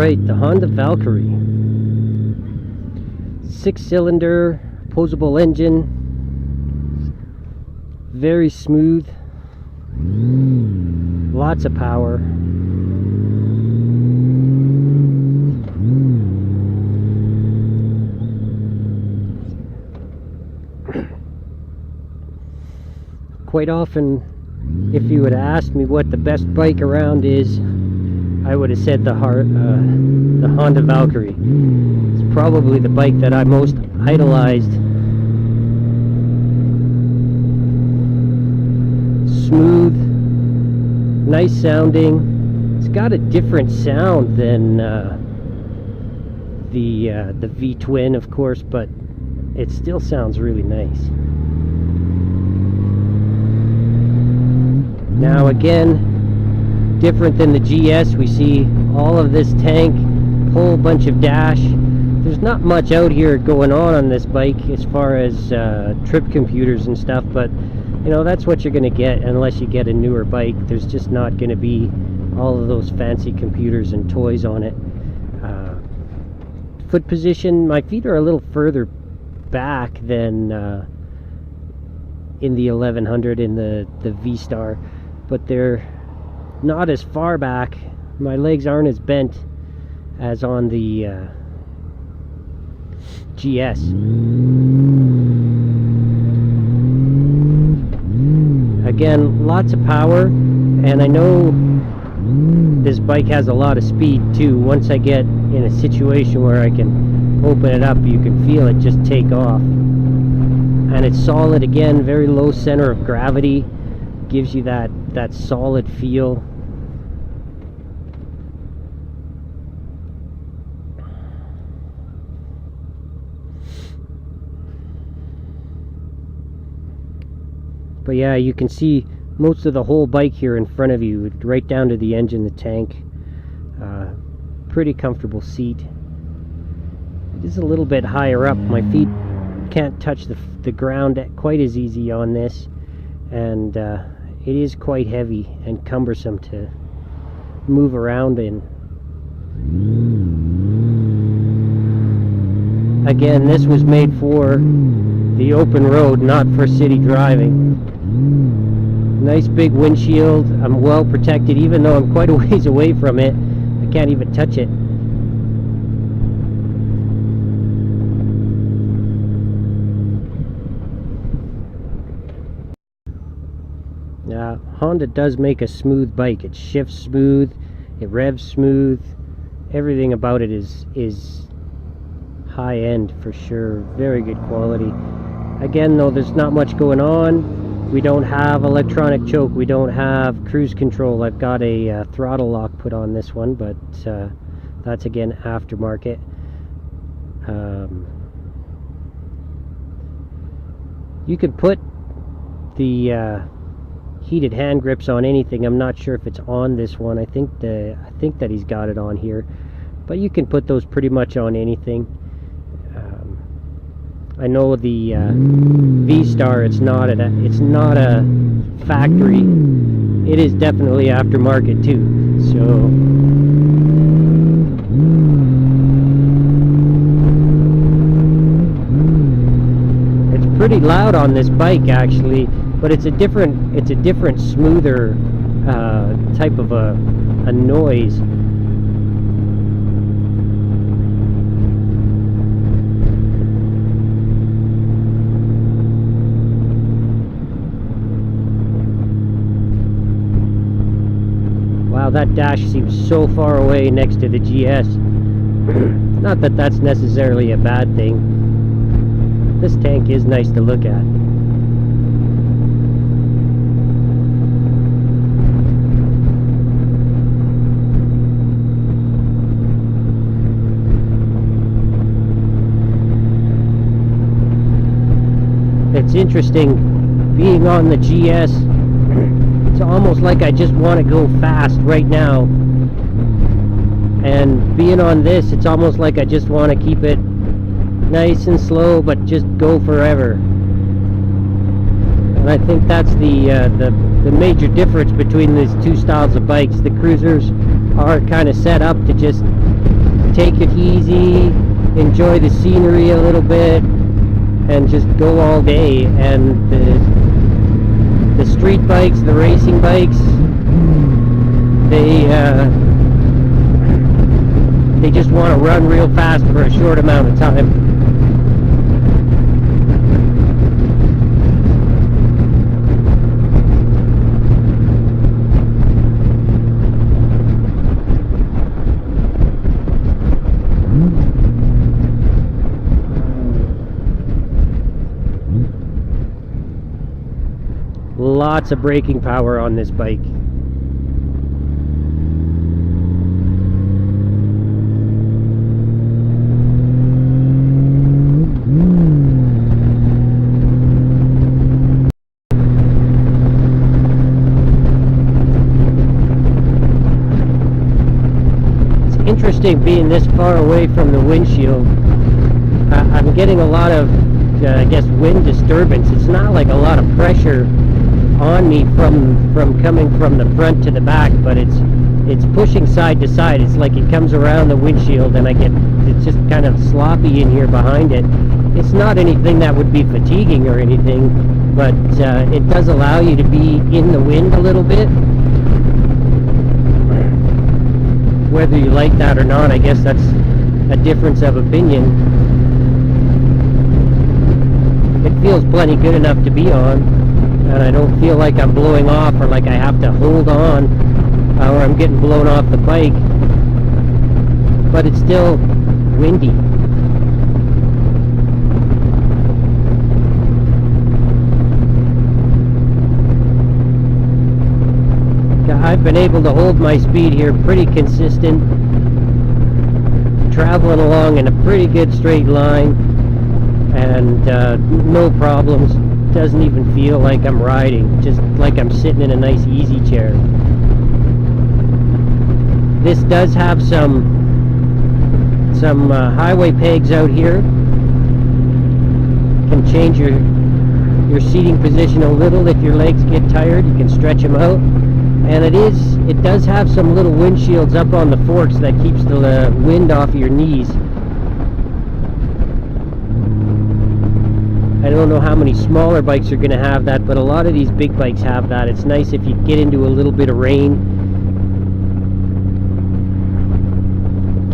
Alright, the Honda Valkyrie. 6-cylinder, opposable engine. Very smooth. Lots of power. Quite often, if you would ask me what the best bike around is, I would have said the Honda Valkyrie. It's probably the bike that I most idolized. Smooth, nice sounding. It's got a different sound than the V-twin, of course, but it still sounds really nice. Now again, different than the GS, we see all of this tank, whole bunch of dash. There's not much out here going on this bike as far as trip computers and stuff, but you know, that's what you're going to get unless you get a newer bike. There's just not going to be all of those fancy computers and toys on it. Foot position, my feet are a little further back than in the 1100 in the V-Star, but they're not as far back. My legs aren't as bent as on the GS. Again, lots of power, and I know this bike has a lot of speed too. Once I get in a situation where I can open it up, you can feel it just take off. And it's solid again, very low center of gravity, gives you that solid feel. But yeah, you can see most of the whole bike here in front of you, right down to the engine, the tank. Pretty comfortable seat. It is a little bit higher up. My feet can't touch the ground quite as easy on this, and it is quite heavy and cumbersome to move around in. Again, this was made for the open road, not for city driving. Nice big windshield. I'm well protected, even though I'm quite a ways away from it. I can't even touch it. Honda does make a smooth bike. It shifts smooth, it revs smooth. Everything about it is high end for sure. Very good quality. Again though, there's not much going on. We don't have electronic choke, we don't have cruise control. I've got a throttle lock put on this one, but that's again aftermarket. You could put the heated hand grips on anything. I'm not sure if it's on this one. I think that he's got it on here, but you can put those pretty much on anything. I know the V-Star, it's not a factory. It is definitely aftermarket too. So it's pretty loud on this bike actually, but it's a different smoother type of a noise. Wow, that dash seems so far away next to the GS. Not that that's necessarily a bad thing. This tank is nice to look at. It's interesting being on the GS. It's almost like I just want to go fast right now, and being on this, it's almost like I just want to keep it nice and slow, but just go forever. And I think that's the major difference between these two styles of bikes. The cruisers are kind of set up to just take it easy, enjoy the scenery a little bit, and just go all day. And the street bikes, the racing bikes, they just want to run real fast for a short amount of time. Lots of braking power on this bike. It's interesting being this far away from the windshield. I'm getting a lot of, I guess, wind disturbance. It's not like a lot of pressure on me from coming from the front to the back, but it's pushing side to side. It's like it comes around the windshield, and it's just kind of sloppy in here behind it. It's not anything that would be fatiguing or anything, but it does allow you to be in the wind a little bit. Whether you like that or not, I guess that's a difference of opinion. It feels plenty good enough to be on. And I don't feel like I'm blowing off, or like I have to hold on, or I'm getting blown off the bike. But it's still windy. I've been able to hold my speed here pretty consistent, traveling along in a pretty good straight line, and no problems. Doesn't even feel like I'm riding, just like I'm sitting in a nice easy chair. This does have some highway pegs out here. Can change your seating position a little if your legs get tired. You can stretch them out, and it does have some little windshields up on the forks that keeps the wind off your knees. I don't know how many smaller bikes are going to have that, but a lot of these big bikes have that. It's nice if you get into a little bit of rain.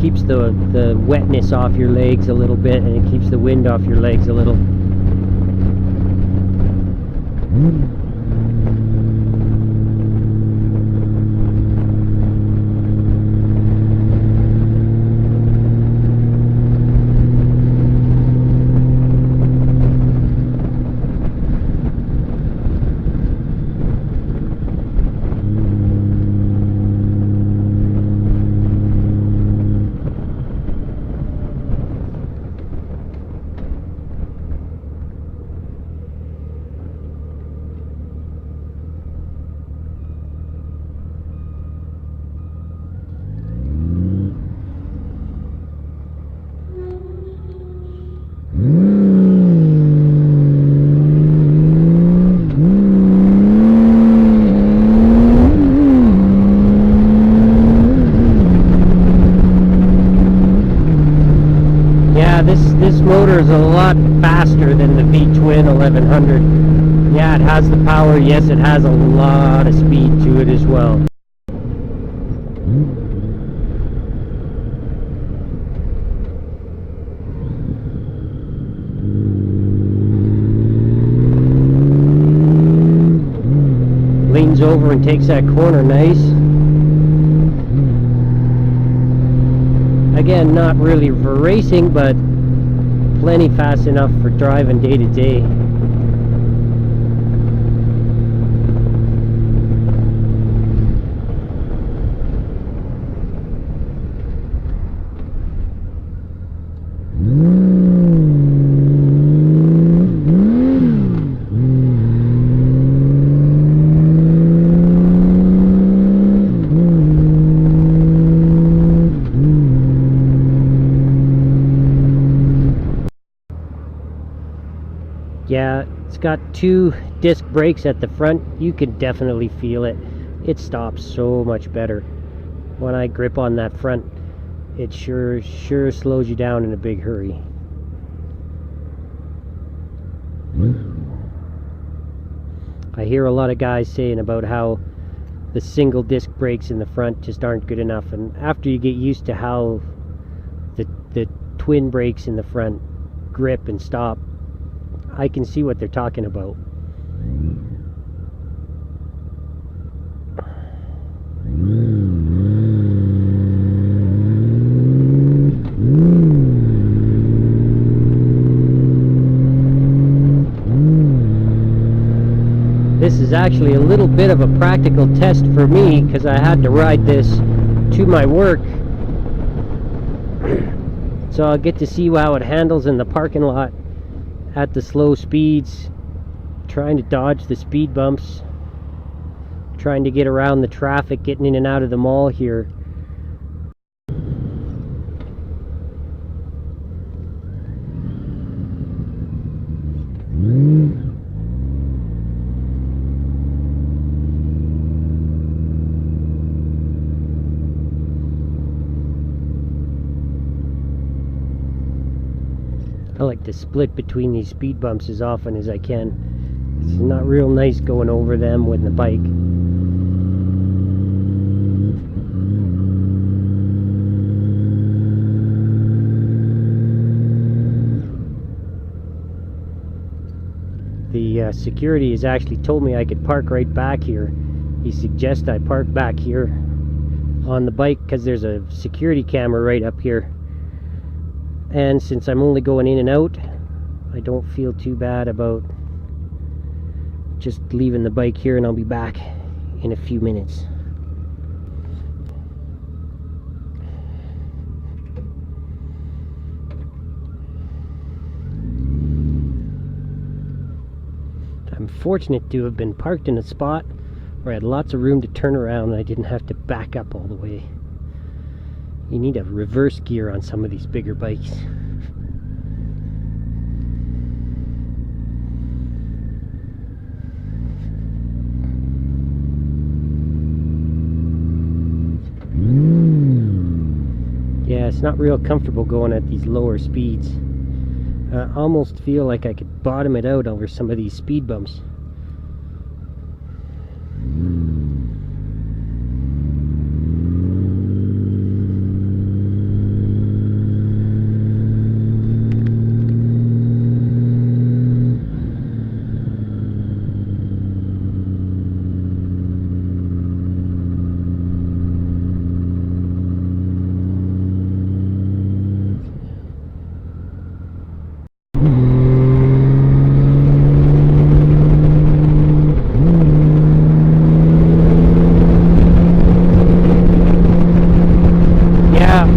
Keeps the wetness off your legs a little bit, and it keeps the wind off your legs a little. This motor is a lot faster than the V-twin 1100. Yeah, it has the power. Yes, it has a lot of speed to it as well. Leans over and takes that corner nice. Again, not really for racing, but plenty fast enough for driving day to day. Yeah, it's got 2 disc brakes at the front. You can definitely feel it. It stops so much better when I grip on that front it sure slows you down in a big hurry. I hear a lot of guys saying about how the single disc brakes in the front just aren't good enough, and after you get used to how the twin brakes in the front grip and stop, I can see what they're talking about. This is actually a little bit of a practical test for me because I had to ride this to my work. So I'll get to see how it handles in the parking lot at the slow speeds, trying to dodge the speed bumps, trying to get around the traffic, getting in and out of the mall here. I like to split between these speed bumps as often as I can. It's not real nice going over them with the bike. The security has actually told me I could park right back here. He suggests I park back here on the bike because there's a security camera right up here. And since I'm only going in and out, I don't feel too bad about just leaving the bike here, and I'll be back in a few minutes. I'm fortunate to have been parked in a spot where I had lots of room to turn around and I didn't have to back up all the way. You need a reverse gear on some of these bigger bikes. Yeah, it's not real comfortable going at these lower speeds. I almost feel like I could bottom it out over some of these speed bumps.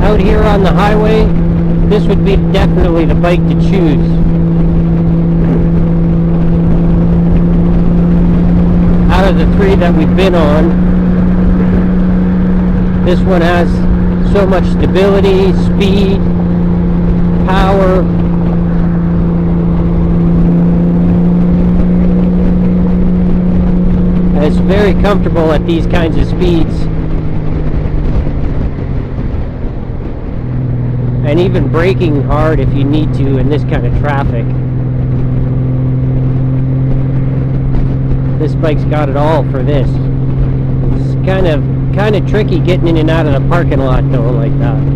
Out here on the highway, this would be definitely the bike to choose. Out of the three that we've been on, this one has so much stability, speed, power. And it's very comfortable at these kinds of speeds. And even braking hard if you need to in this kind of traffic. This bike's got it all for this. It's kind of tricky getting in and out of the parking lot though, like that.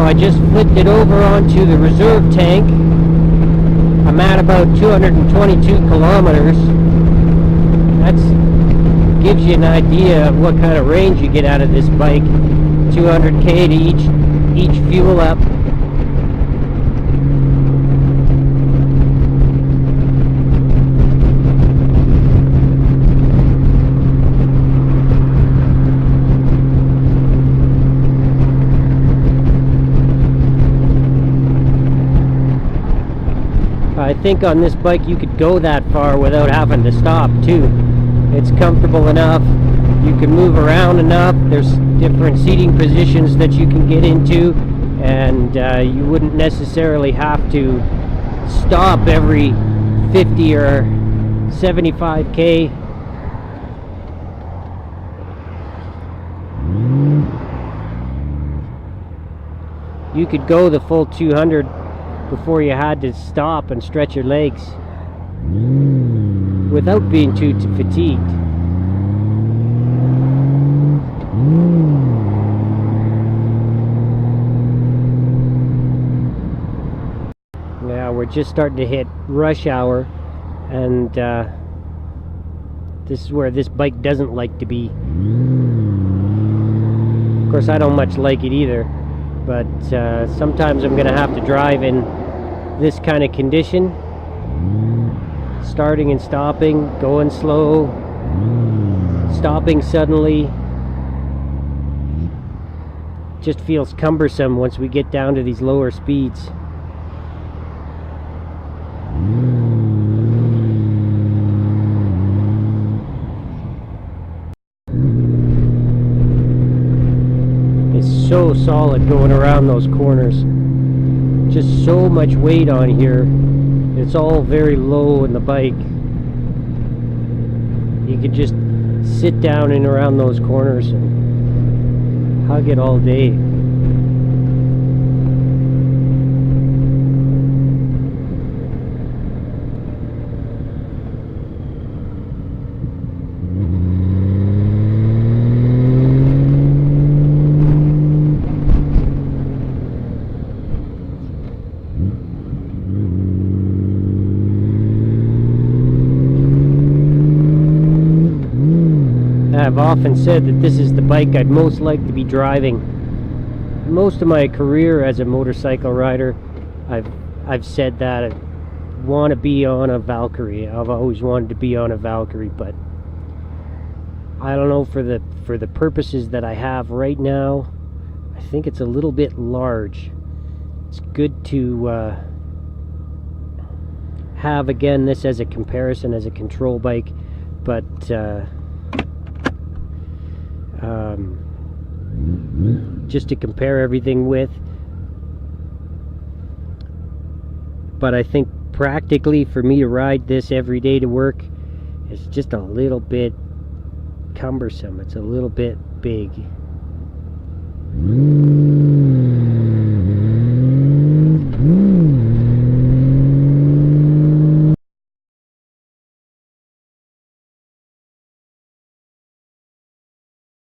I just flipped it over onto the reserve tank. I'm at about 222 kilometers. That gives you an idea of what kind of range you get out of this bike. 200k to each fuel up. I think on this bike you could go that far without having to stop too. It's comfortable enough, you can move around enough, there's different seating positions that you can get into, and you wouldn't necessarily have to stop every 50 or 75k. You could go the full 200 before you had to stop and stretch your legs without being too fatigued. Yeah, we're just starting to hit rush hour, and this is where this bike doesn't like to be. Of course, I don't much like it either, but sometimes I'm going to have to drive in this kind of condition, starting and stopping, going slow, stopping suddenly. Just feels cumbersome once we get down to these lower speeds. It's so solid going around those corners. Just so much weight on here. It's all very low in the bike. You could just sit down and around those corners and hug it all day. I've often said that this is the bike I'd most like to be driving. Most of my career as a motorcycle rider, I've said that I want to be on a Valkyrie. I've always wanted to be on a Valkyrie, but I don't know, for the purposes that I have right now, I think it's a little bit large. It's good to have, again, this as a comparison, as a control bike, but just to compare everything with. But I think practically for me to ride this every day to work, it's just a little bit cumbersome. It's a little bit big.